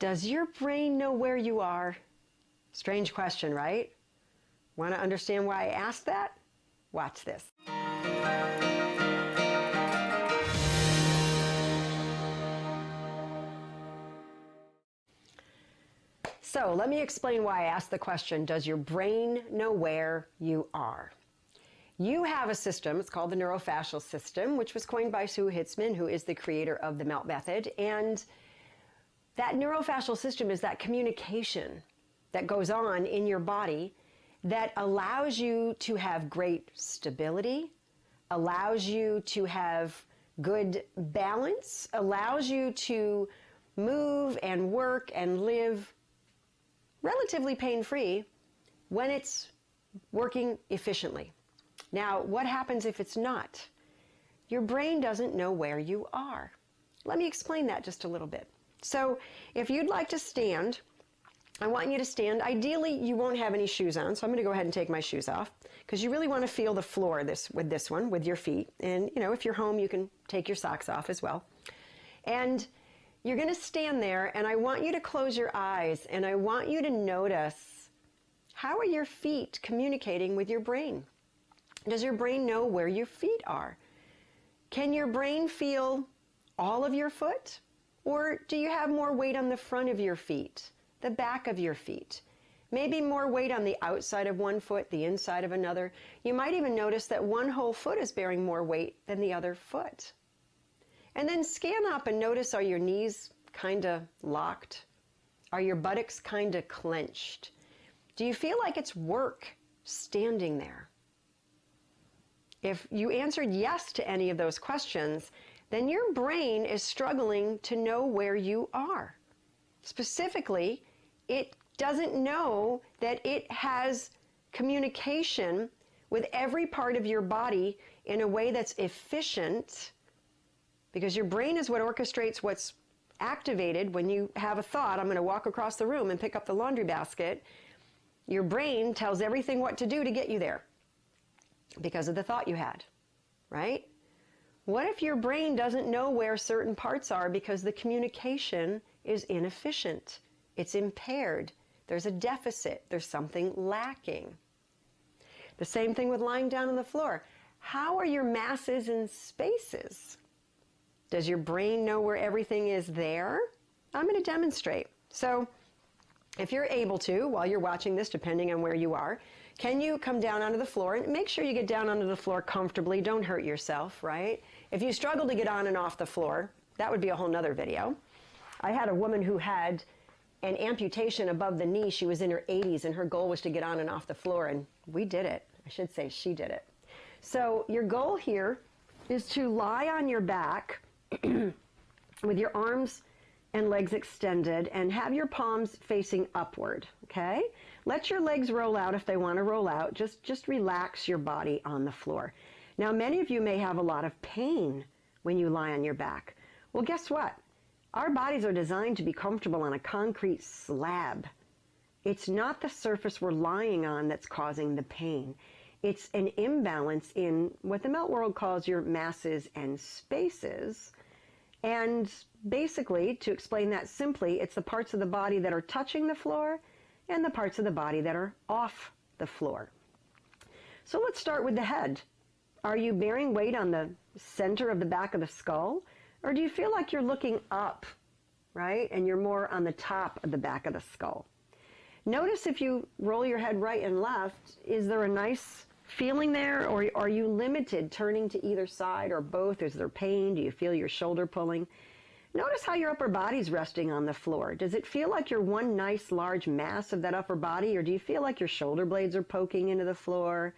Does your brain know where you are? Strange question, right? Want to understand why I asked that? Watch this. So let me explain why I asked the question, does your brain know where you are? You have a system, it's called the neurofascial system, which was coined by Sue Hitzman, who is the creator of the MELT method. And that neurofascial system is that communication that goes on in your body that allows you to have great stability, allows you to have good balance, allows you to move and work and live relatively pain-free when it's working efficiently. Now, what happens if it's not? Your brain doesn't know where you are. Let me explain that just a little bit. So, if you'd like to stand, I want you to stand. Ideally, you won't have any shoes on, so I'm going to go ahead and take my shoes off because you really want to feel the floor with this one, with your feet. And, if you're home, you can take your socks off as well. And you're going to stand there, and I want you to close your eyes, and I want you to notice, how are your feet communicating with your brain? Does your brain know where your feet are? Can your brain feel all of your foot? Or do you have more weight on the front of your feet, the back of your feet? Maybe more weight on the outside of one foot, the inside of another. You might even notice that one whole foot is bearing more weight than the other foot. And then scan up and notice, are your knees kind of locked? Are your buttocks kind of clenched? Do you feel like it's work standing there? If you answered yes to any of those questions, then your brain is struggling to know where you are. Specifically, it doesn't know that it has communication with every part of your body in a way that's efficient, because your brain is what orchestrates what's activated when you have a thought, I'm going to walk across the room and pick up the laundry basket. Your brain tells everything what to do to get you there because of the thought you had, right? What if your brain doesn't know where certain parts are because the communication is inefficient? It's impaired. There's a deficit. There's something lacking. The same thing with lying down on the floor. How are your masses and spaces? Does your brain know where everything is there? I'm going to demonstrate. So if you're able to, while you're watching this, depending on where you are, can you come down onto the floor? And make sure you get down onto the floor comfortably. Don't hurt yourself, right? If you struggle to get on and off the floor, that would be a whole nother video. I had a woman who had an amputation above the knee. She was in her 80s, and her goal was to get on and off the floor, and we did it. I should say she did it. So your goal here is to lie on your back with your arms and legs extended and have your palms facing upward, okay? Let your legs roll out if they want to roll out. Just relax your body on the floor. Now, many of you may have a lot of pain when you lie on your back. Well, guess what? Our bodies are designed to be comfortable on a concrete slab. It's not the surface we're lying on that's causing the pain. It's an imbalance in what the MELT world calls your masses and spaces. And basically, to explain that simply, it's the parts of the body that are touching the floor and the parts of the body that are off the floor. So let's start with the head. Are you bearing weight on the center of the back of the skull? Or do you feel like you're looking up, right? And you're more on the top of the back of the skull. Notice if you roll your head right and left, is there a nice feeling there, or are you limited turning to either side or both? Is there pain? Do you feel your shoulder pulling? Notice how your upper body's resting on the floor. Does it feel like you're one nice large mass of that upper body, or do you feel like your shoulder blades are poking into the floor?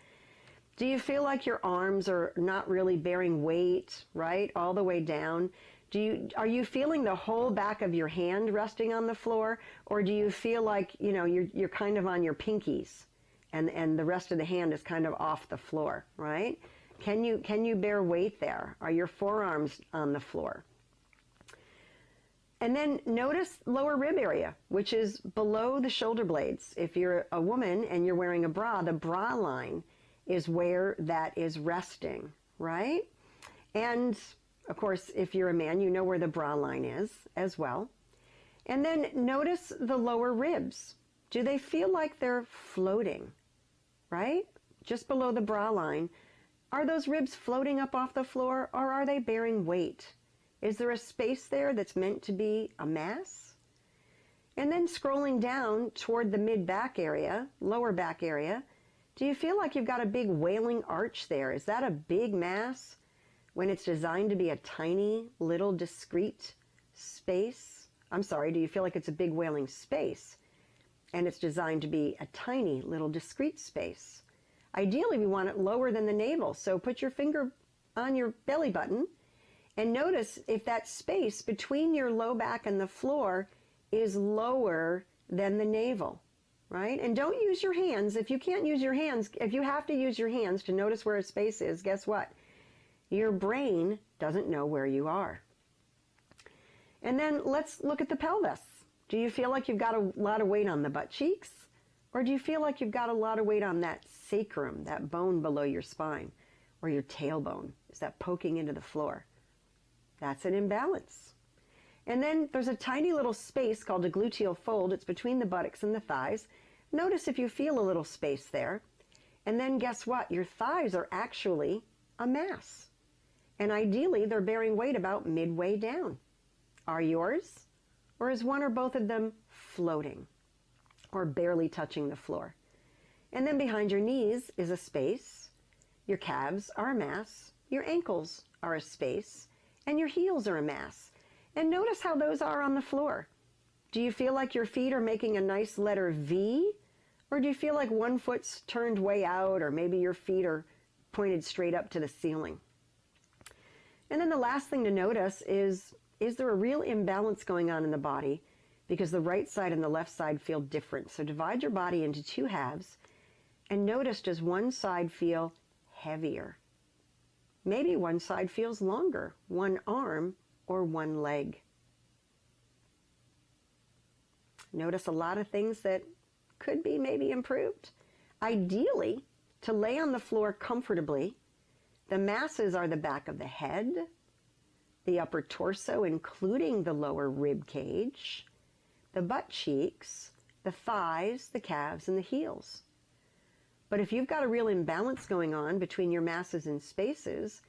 Do you feel like your arms are not really bearing weight, right, all the way down? Are you feeling the whole back of your hand resting on the floor, or do you feel like, you're kind of on your pinkies? And the rest of the hand is kind of off the floor, right? Can you bear weight there? Are your forearms on the floor? And then notice lower rib area, which is below the shoulder blades. If you're a woman and you're wearing a bra, the bra line is where that is resting, right? And of course, if you're a man, you know where the bra line is as well. And then notice the lower ribs. Do they feel like they're floating, right? Just below the bra line. Are those ribs floating up off the floor, or are they bearing weight? Is there a space there that's meant to be a mass? And then scrolling down toward the mid-back area, lower back area, do you feel like you've got a big wailing arch there? Is that a big mass when it's designed to be a tiny, little, discrete space? I'm sorry, do you feel like it's a big wailing space and it's designed to be a tiny, little, discrete space? Ideally, we want it lower than the navel, so put your finger on your belly button and notice if that space between your low back and the floor is lower than the navel, right? And don't use your hands. If you can't use your hands, if you have to use your hands to notice where a space is, guess what? Your brain doesn't know where you are. And then let's look at the pelvis. Do you feel like you've got a lot of weight on the butt cheeks? Or do you feel like you've got a lot of weight on that sacrum, that bone below your spine, or your tailbone? Is that poking into the floor? That's an imbalance. And then there's a tiny little space called a gluteal fold. It's between the buttocks and the thighs. Notice if you feel a little space there. And then guess what? Your thighs are actually a mass. And ideally, they're bearing weight about midway down. Are yours? Or is one or both of them floating or barely touching the floor? And then behind your knees is a space. Your calves are a mass. Your ankles are a space. And your heels are a mass. And notice how those are on the floor. Do you feel like your feet are making a nice letter V? Or do you feel like one foot's turned way out, or maybe your feet are pointed straight up to the ceiling? And then the last thing to notice is there a real imbalance going on in the body? Because the right side and the left side feel different. So divide your body into two halves and notice, does one side feel heavier? Maybe one side feels longer, one arm or one leg. Notice a lot of things that could be maybe improved. Ideally, to lay on the floor comfortably, the masses are the back of the head, the upper torso, including the lower rib cage, the butt cheeks, the thighs, the calves, and the heels. But if you've got a real imbalance going on between your masses and spaces,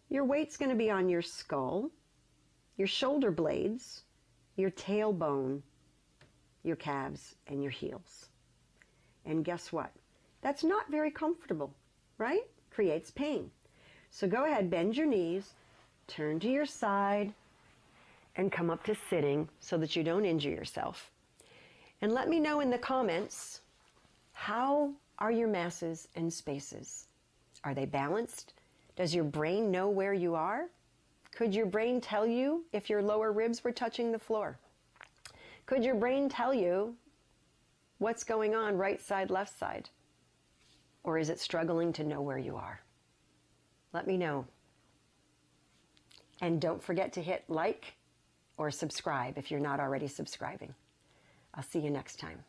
your weight's going to be on your skull, your shoulder blades, your tailbone, your calves, and your heels. And guess what? That's not very comfortable, right? Creates pain. So go ahead, bend your knees, turn to your side, and come up to sitting so that you don't injure yourself. And let me know in the comments, how are your masses and spaces? Are they balanced? Does your brain know where you are? Could your brain tell you if your lower ribs were touching the floor? Could your brain tell you what's going on right side, left side? Or is it struggling to know where you are? Let me know. And don't forget to hit like or subscribe if you're not already subscribing. I'll see you next time.